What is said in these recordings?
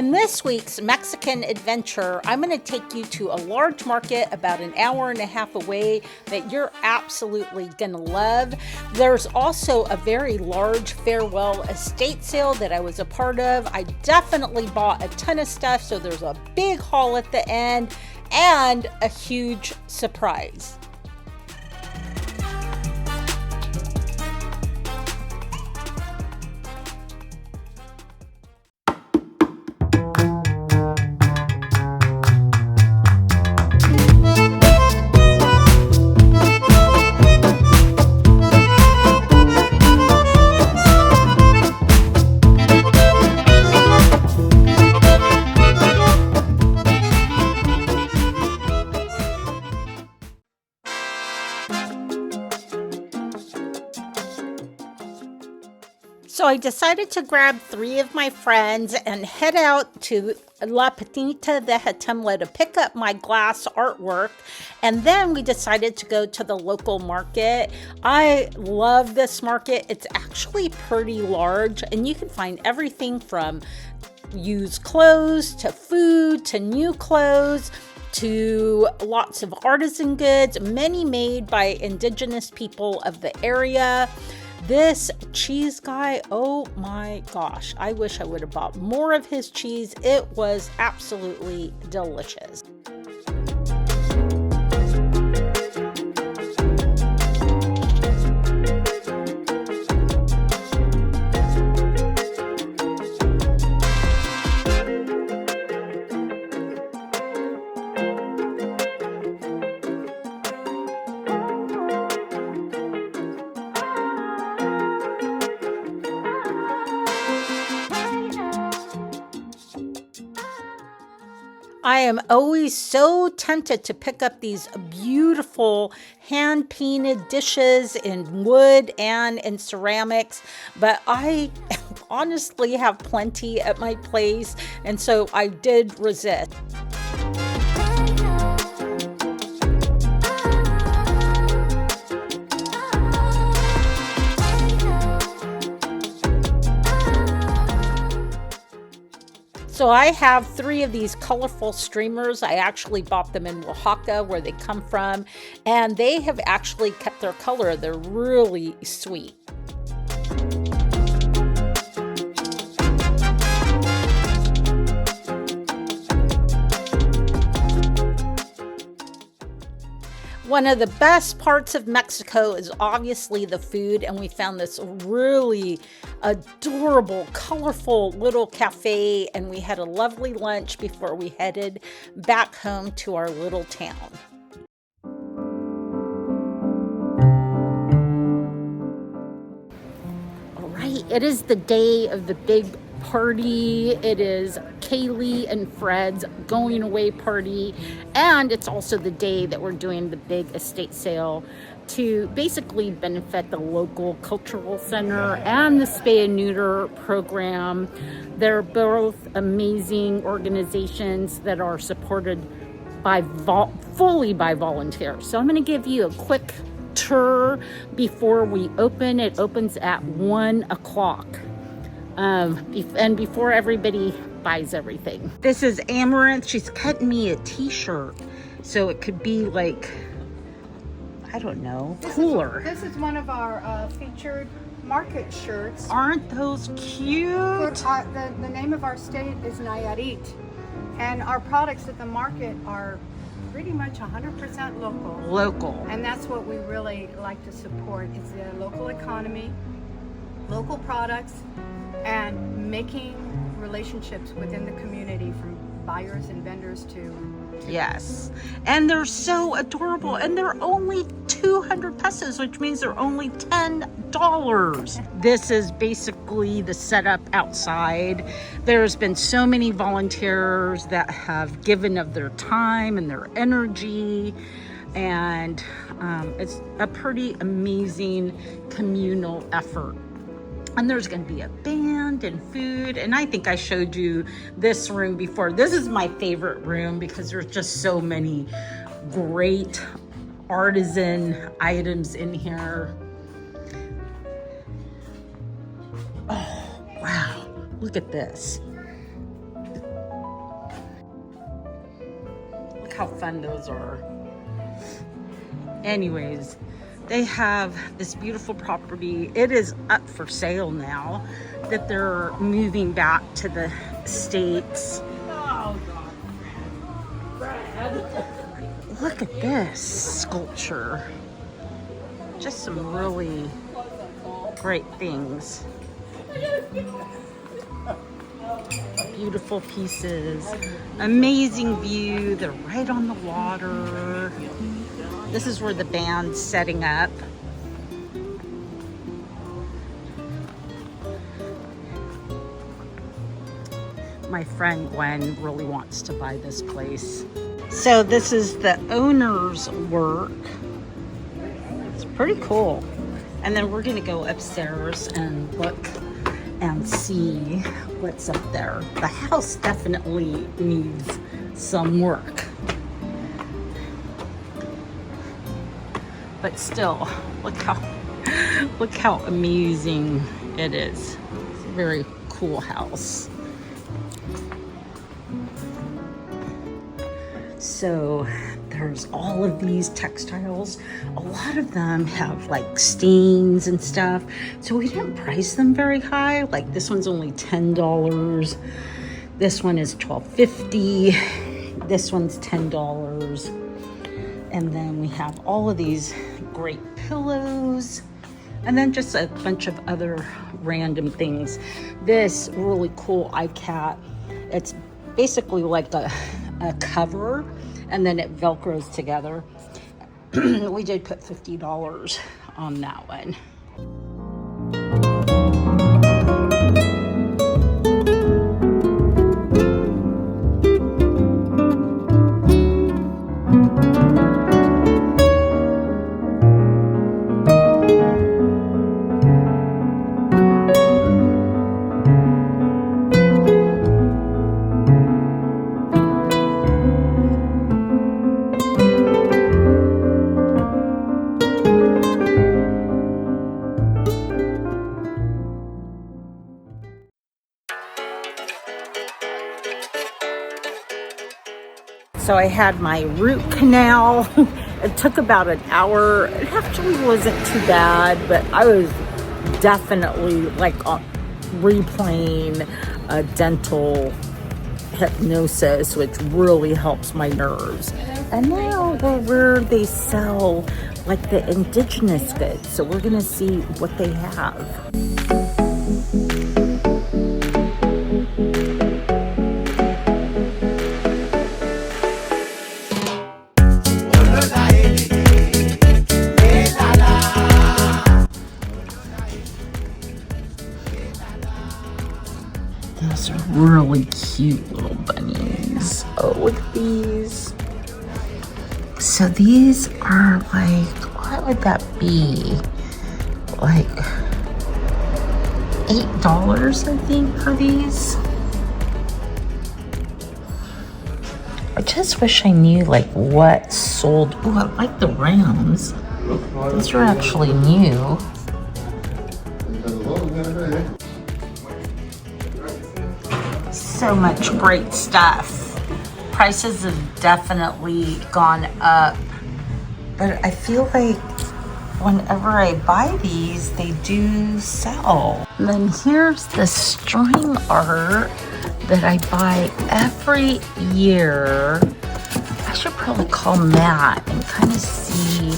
In this week's Mexican adventure, I'm going to take you to a large market about an hour and a half away that you're absolutely going to love. There's also a very large farewell estate sale that I was a part of. I definitely bought a ton of stuff, so there's a big haul at the end and a huge surprise. So I decided to grab 3 of my friends and head out to La Petita de Hatemla to pick up my glass artwork. And then we decided to go to the local market. I love this market. It's actually pretty large, and you can find everything from used clothes to food to new clothes to lots of artisan goods, many made by indigenous people of the area. This cheese guy, oh my gosh, I wish I would have bought more of his cheese. It was absolutely delicious. I am always so tempted to pick up these beautiful hand-painted dishes in wood and in ceramics, but I honestly have plenty at my place, and so I did resist. So I have 3 of these colorful streamers. I actually bought them in Oaxaca, where they come from, and they have actually kept their color. They're really sweet. One of the best parts of Mexico is obviously the food, and we found this really adorable, colorful little cafe, and we had a lovely lunch before we headed back home to our little town. All right, it is the day of the big party. It is Kaylee and Fred's going away party, and it's also the day that we're doing the big estate sale to basically benefit the local cultural center and the spay and neuter program. They're both amazing organizations that are supported by fully by volunteers. So I'm going to give you a quick tour before we open. It opens at 1 o'clock. And before everybody buys everything. This is Amaranth. She's cutting me a t-shirt, so it could be like, I don't know, cooler. This is one of our featured market shirts. Aren't those cute? The name of our state is Nayarit, and our products at the market are pretty much 100% local. And that's what we really like to support, is the local economy, local products, and making relationships within the community, from buyers and vendors to... Yes, and they're so adorable, and they're only 200 pesos, which means they're only $10. This is basically the setup outside. There's been so many volunteers that have given of their time and their energy, and it's a pretty amazing communal effort. And there's going to be a band and food. And I think I showed you this room before. This is my favorite room because there's just so many great artisan items in here. Oh, wow. Look at this. how fun those are. Anyways, they have this beautiful property. It is up for sale now that they're moving back to the States. Oh God, Brad. Look at this sculpture. Just some really great things. Beautiful pieces, amazing view. They're right on the water. This is where the band's setting up. My friend Gwen really wants to buy this place. So this is the owner's work. It's pretty cool. And then we're gonna go upstairs and look and see what's up there. The house definitely needs some work. But still, look how amazing it is. It's a very cool house. So there's all of these textiles. A lot of them have like stains and stuff. So we didn't price them very high. Like this one's only $10. This one is $12.50. This one's $10. And then we have all of these great pillows. And then just a bunch of other random things. This really cool iCat. It's basically like a cover, and then it velcros together. We did put $50 on that one. So I had my root canal. It took about an hour. It actually wasn't too bad, but I was definitely like replaying a dental hypnosis, which really helps my nerves. And now we're where they sell like the indigenous goods. So we're gonna see what they have. Those are really cute little bunnies. Oh, look at these. So these are like, what would that be? Like $8, I think, for these. I just wish I knew like what sold. Oh, I like the rounds. These are actually new. So much great stuff. Prices have definitely gone up, but I feel like whenever I buy these, they do sell. And then here's the string art that I buy every year. I should probably call Matt and kind of see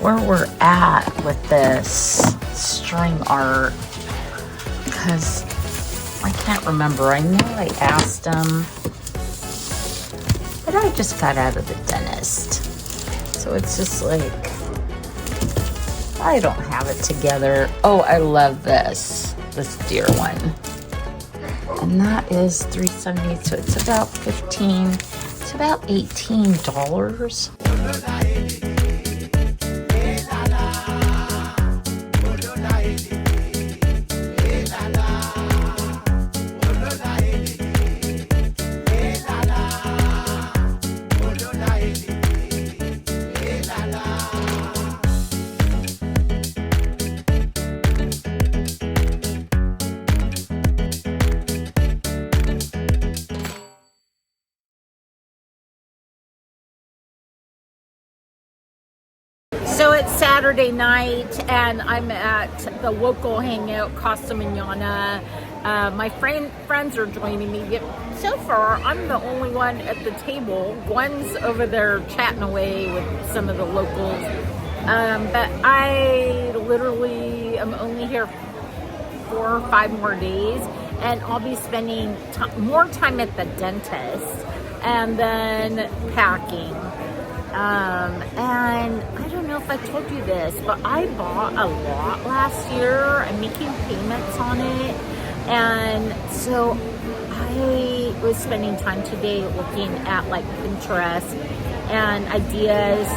where we're at with this string art, because I can't remember. I know I asked him, but I just got out of the dentist. So it's just like, I don't have it together. Oh, I love this deer one. And that is $3.70, so it's about $18. Saturday night, and I'm at the local hangout Casa Manana. My friends are joining me. So far, I'm the only one at the table. One's over there chatting away with some of the locals. But I literally am only here 4 or 5 more days, and I'll be spending more time at the dentist and then packing. And I don't know if I told you this, but I bought a lot last year. I'm making payments on it. And so I was spending time today looking at like Pinterest and ideas.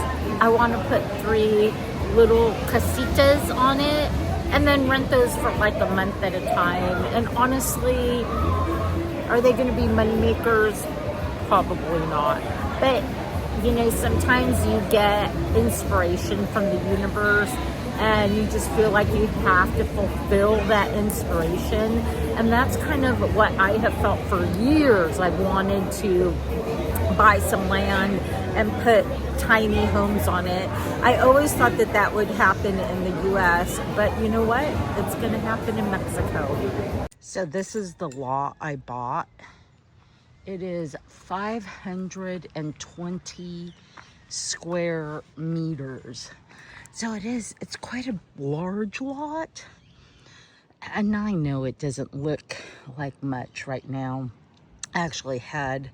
I want to put 3 little casitas on it and then rent those for like a month at a time. And honestly, are they going to be money makers? Probably not. But you know, sometimes you get inspiration from the universe and you just feel like you have to fulfill that inspiration. And that's kind of what I have felt for years. I've wanted to buy some land and put tiny homes on it. I always thought that that would happen in the US, but you know what? It's going to happen in Mexico. So this is the lot I bought. It is 520 square meters. So it's quite a large lot. And I know it doesn't look like much right now. I actually had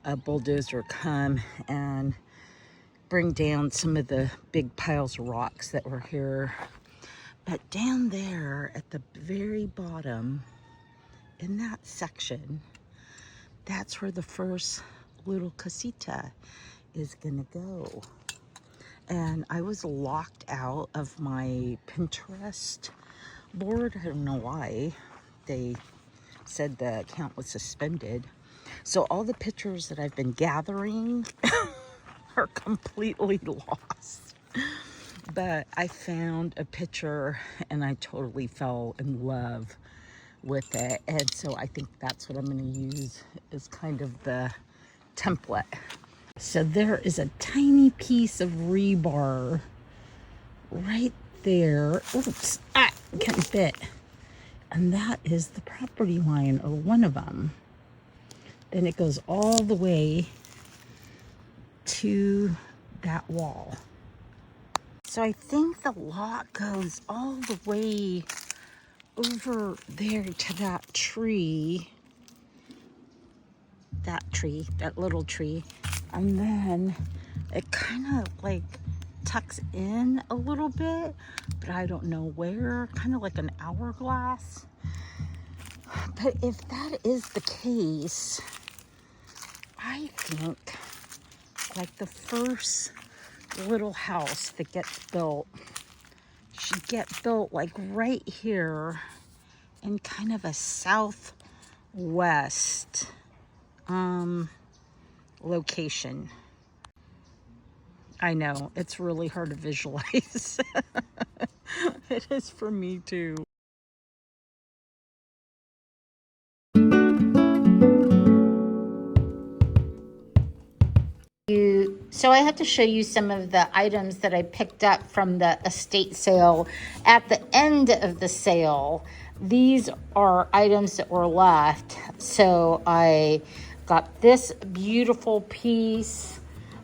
a bulldozer come and bring down some of the big piles of rocks that were here. But down there at the very bottom, in that section, that's where the first little casita is gonna go. And I was locked out of my Pinterest board. I don't know why. They said the account was suspended. So all the pictures that I've been gathering are completely lost. But I found a picture and I totally fell in love with it. And so I think that's what I'm going to use as kind of the template. So there is a tiny piece of rebar right there. Oops, getting bit. And that is the property line, or one of them. Then it goes all the way to that wall. So I think the lot goes all the way over there to that tree, that little tree, and then it kind of like tucks in a little bit, but I don't know where, kind of like an hourglass. But if that is the case, I think like the first little house that gets built should get built like right here in kind of a southwest location. I know it's really hard to visualize. It is for me too. So I have to show you some of the items that I picked up from the estate sale. At the end of the sale, these are items that were left. So I got this beautiful piece.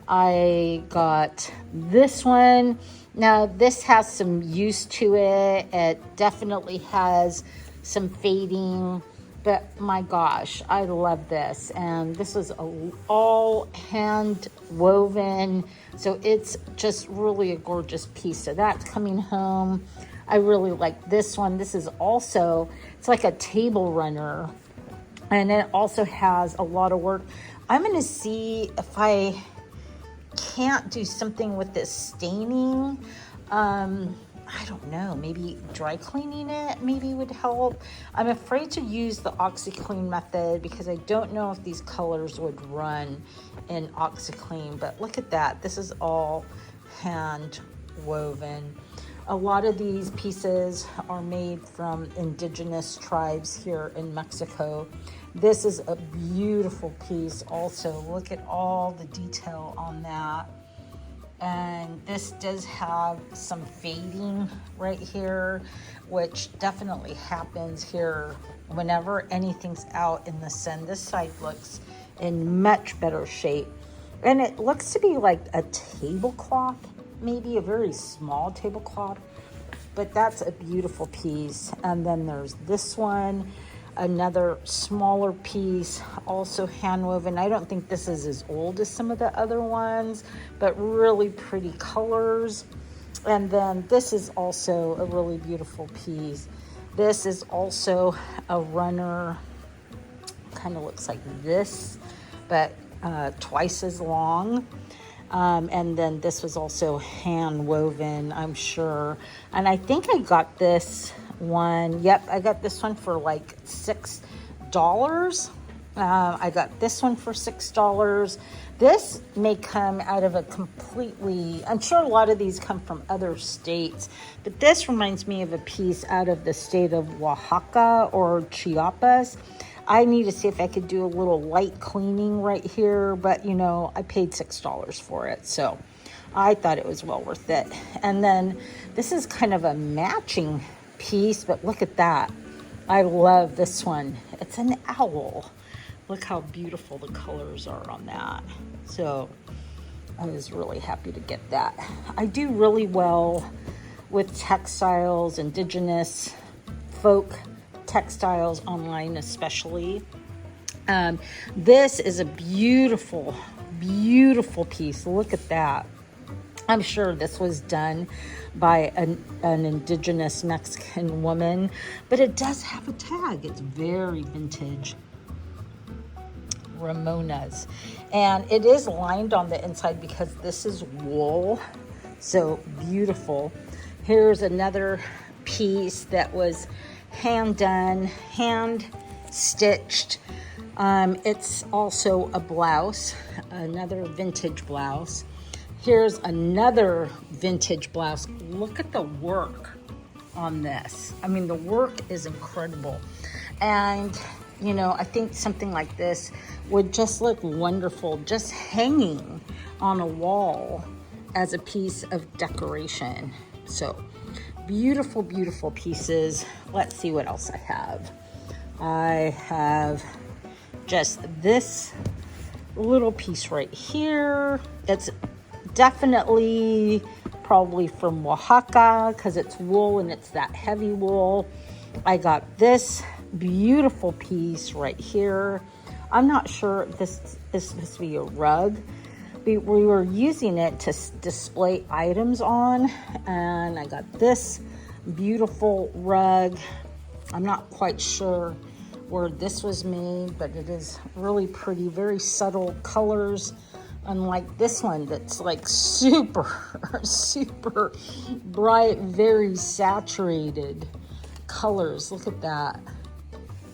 I got this one. Now this has some use to it. It definitely has some fading. But my gosh, I love this. And this is all hand woven. So it's just really a gorgeous piece. So that's coming home. I really like this one. This is also, it's like a table runner. And it also has a lot of work. I'm gonna see if I can't do something with this staining. I don't know, maybe dry cleaning it maybe would help. I'm afraid to use the OxyClean method because I don't know if these colors would run in OxyClean, but look at that. This is all hand woven. A lot of these pieces are made from indigenous tribes here in Mexico. This is a beautiful piece also. Look at all the detail on that. And this does have some fading right here, which definitely happens here whenever anything's out in the sun. This side looks in much better shape. And it looks to be like a tablecloth, maybe a very small tablecloth, but that's a beautiful piece. And then there's this one, another smaller piece, also hand woven. I don't think this is as old as some of the other ones, but really pretty colors. And then this is also a really beautiful piece. This is also a runner, kind of looks like this, but twice as long. And then this was also hand woven, I'm sure. And I think I got this one. Yep, I got this one for like $6. I got this one for $6. This may come out of a completely, I'm sure a lot of these come from other states, but this reminds me of a piece out of the state of Oaxaca or Chiapas. I need to see if I could do a little light cleaning right here, but you know, I paid $6 for it, so I thought it was well worth it. And then this is kind of a matching piece, but look at that. I love this one. It's an owl. Look how beautiful the colors are on that. So I was really happy to get that. I do really well with textiles, indigenous folk textiles online especially. This is a beautiful, beautiful piece. Look at that. I'm sure this was done by an indigenous Mexican woman, but it does have a tag. It's very vintage. Ramona's. And it is lined on the inside because this is wool. So beautiful. Here's another piece that was hand done, hand stitched. It's also a blouse, another vintage blouse. Here's another vintage blouse. Look at the work on this. I mean, the work is incredible. And, you know, I think something like this would just look wonderful just hanging on a wall as a piece of decoration. So beautiful, beautiful pieces. Let's see what else I have. I have just this little piece right here. It's definitely probably from Oaxaca because it's wool and it's that heavy wool. I got this beautiful piece right here. I'm not sure if this is supposed to be a rug. We were using it to display items on, and I got this beautiful rug. I'm not quite sure where this was made, but it is really pretty, very subtle colors, unlike this one that's like super, super bright, very saturated colors. Look at that.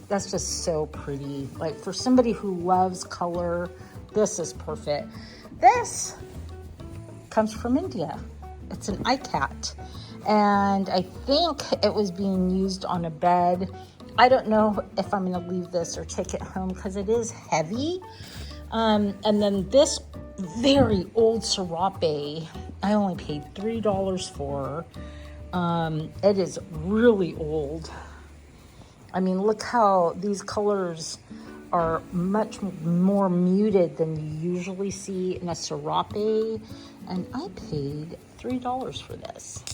That's just so pretty. Like for somebody who loves color, this is perfect. This comes from India. It's an iCat. And I think it was being used on a bed. I don't know if I'm gonna leave this or take it home because it is heavy. And then this very old serape, I only paid $3 for. It is really old. I mean, look how these colors are much more muted than you usually see in a serape. And I paid $3 for this.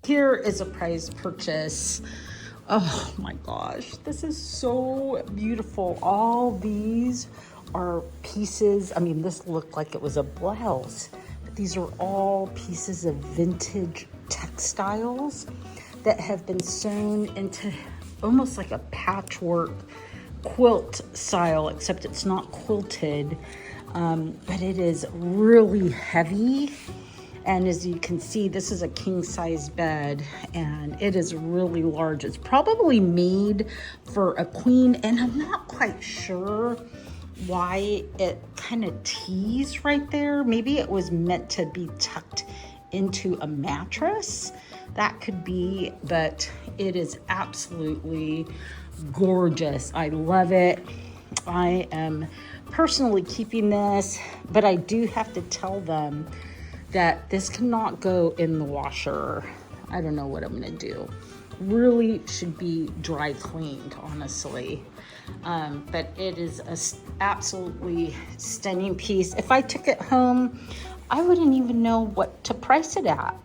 Here is a prize purchase. Oh my gosh, this is so beautiful. All these are pieces. I mean, this looked like it was a blouse, but these are all pieces of vintage textiles that have been sewn into almost like a patchwork quilt style, except it's not quilted, but it is really heavy. And as you can see, this is a king size bed and it is really large. It's probably made for a queen, and I'm not quite sure why it kind of tees right there. Maybe it was meant to be tucked into a mattress. That could be, but it is absolutely gorgeous. I love it. I am personally keeping this, but I do have to tell them that this cannot go in the washer. I don't know what I'm gonna do. Really should be dry cleaned, honestly. But it is a absolutely stunning piece. If I took it home, I wouldn't even know what to price it at.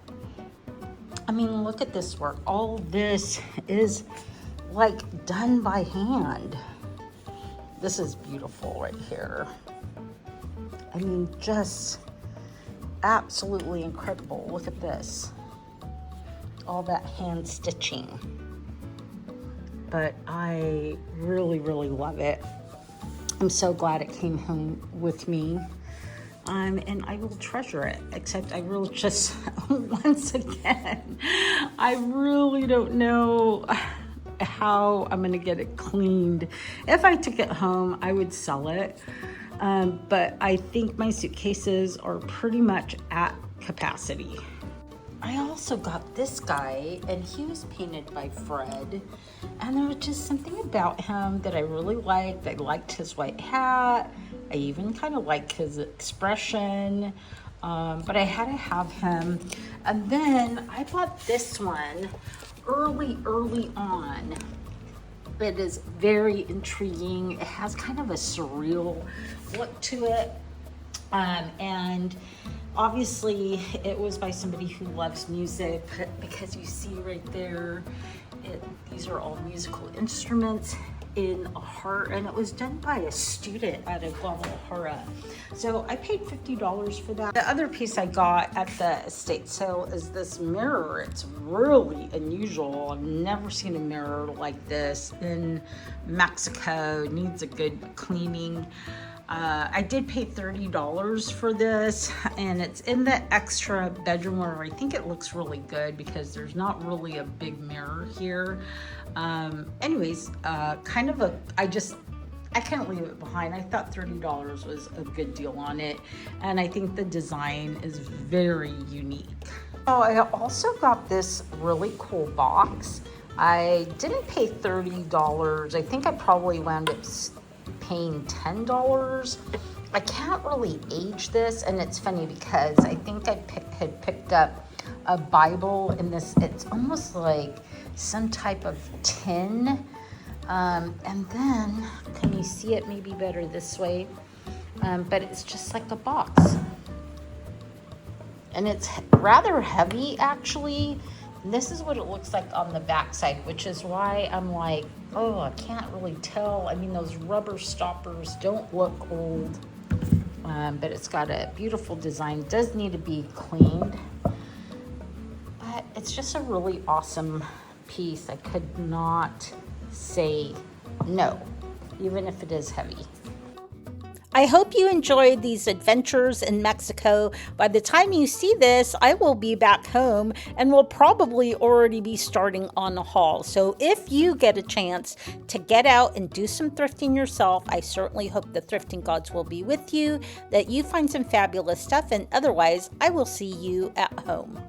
I mean, look at this work. All this is like done by hand. This is beautiful right here. I mean, just absolutely incredible. Look at this. All that hand stitching. But I really, really love it. I'm so glad it came home with me. And I will treasure it, except I will just, once again, I really don't know how I'm gonna get it cleaned. If I took it home, I would sell it. But I think my suitcases are pretty much at capacity. I also got this guy, and he was painted by Fred, and there was just something about him that I really liked. I liked his white hat. I even kind of liked his expression, but I had to have him. And then I bought this one early on. It is very intriguing. It has kind of a surreal look to it. And obviously it was by somebody who loves music, because you see right there, these are all musical instruments in a heart, and it was done by a student at a Guadalajara. So I paid $50 for that. The other piece I got at the estate sale is this mirror. It's really unusual. I've never seen a mirror like this in Mexico. It needs a good cleaning. I did pay $30 for this, and it's in the extra bedroom where I think it looks really good because there's not really a big mirror here. Anyways, kind of I can't leave it behind. I thought $30 was a good deal on it, and I think the design is very unique. Oh, I also got this really cool box. I didn't pay $30. I think I probably wound up paying $10. I can't really age this, and it's funny because I think I had picked up a Bible in this. It's almost like some type of tin, and then can you see it maybe better this way? But it's just like a box, and it's rather heavy actually. And this is what it looks like on the back side, which is why I'm like, oh, I can't really tell. I mean, those rubber stoppers don't look old, but it's got a beautiful design. It does need to be cleaned, but it's just a really awesome piece. I could not say no, even if it is heavy. I hope you enjoyed these adventures in Mexico. By the time you see this, I will be back home and will probably already be starting on a haul. So if you get a chance to get out and do some thrifting yourself, I certainly hope the thrifting gods will be with you, that you find some fabulous stuff, and otherwise, I will see you at home.